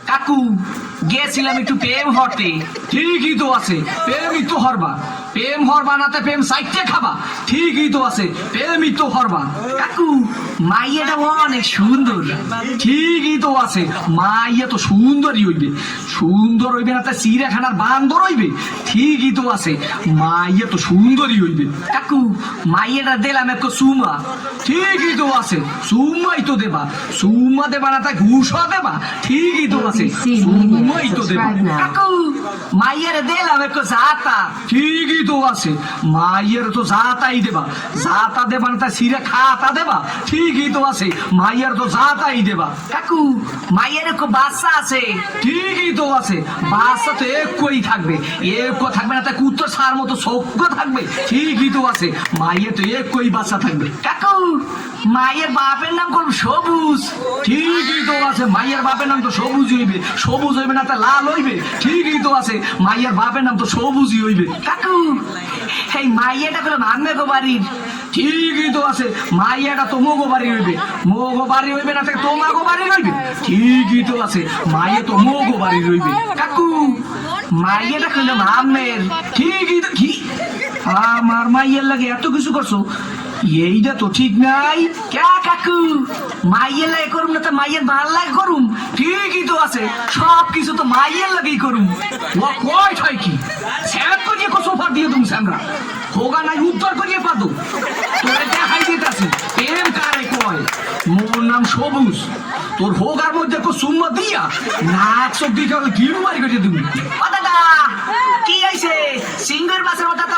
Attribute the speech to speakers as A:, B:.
A: কাকু গেছিলাম একটু প্রেম হরতে। ঠিকই তো আছে, প্রেমই তো হরবা। প্রেম হরবা নাতে প্রেম সাইটে খাবা। ঠিকই তো আছে, প্রেমই তো হরবা। কাকু মাইয়াটা অনেক সুন্দর। ঠিকই তো আছে, মাইয়া তো সুন্দরই হইবে। সুন্দর হইবে না তা চিড়িয়াখানার বান্দর হইবে। ঠিকই তো আছে, মাইয়া তো সুন্দরই হইবে। কাকু মাইয়াটা দিলাম এক সুমা। ঠিকই তো আছে, সুমাই তো দেবা। সুমা দেবা না তা ঘুষও দেবা। ঠিকই তো আছে, সুমাই তো দেবা। কাকু মাইয়ারে দিলাম এক জাতা। ঠিকই তো আছে, মাইয়ের তো জাতাই দেবা। জাতা দেবা না তা সিরে খাতা দেবা। ঠিকই তো আছে, মাইয়ার তো জাতাই দেবা। কাকু মাইয়ের এক বাচ্চা আছে। ঠিকই তো আছে, বাচ্চা তো একই থাকবে। এক থাকবে না তা কুত্তর সার মতো সভ্য থাকবে। ঠিকই তো আছে, মাইয়ের তো একই বাচ্চা থাকবে। কাকু মায়ের বাপের নাম করব সবুজ। ঠিকই তো আছে, মাইয়ের বাপের নাম তো সবুজ হইবে। সবুজ হইবে না তা লাল হইবে। ঠিকই তো আছে, মাইয়ের বাপের নাম তো সবুজই হইবে। কাকু এই মাইয়াটা করলাম আনবে গো বাড়ির। ঠিকই তো আছে, মাইয়াটা তো মোগো বাড়ি হইবে। মোগো বাড়ি হইবে না তাকে তোমাগো বাড়ি হইবে। ঠিকই তো আছে, মাইয়া তো মোগো বাড়ি হইবে। কাকু মাইয়াটা করলাম আমের। ঠিকই তো কি আমার মাইয়ের লাগে এত কিছু করছো, এইটা তো ঠিক নাই। কে কাকু মাইয়ের লাগে করুম না তো মাইয়ের ভাল লাগে করুম। ঠিকই তো আছে, সব কিছু তো মাইয়ের লাগেই করুম। ও কয় ছয় কি স্যার করিয়ে সোফা দিয়ে তুমি স্যামরা হোগা নাই উত্তর করিয়ে পাতো। তোর দেখাই দিতেছি প্রেম কারে কয়। মোর নাম সবুজ, তোর হোগার মধ্যে সুম্মা দিয়া নাক চোখ দিয়ে গিরু মারি করে তুমি। ও দাদা কি হয়েছে? সিঙ্গের বাসের মতো তো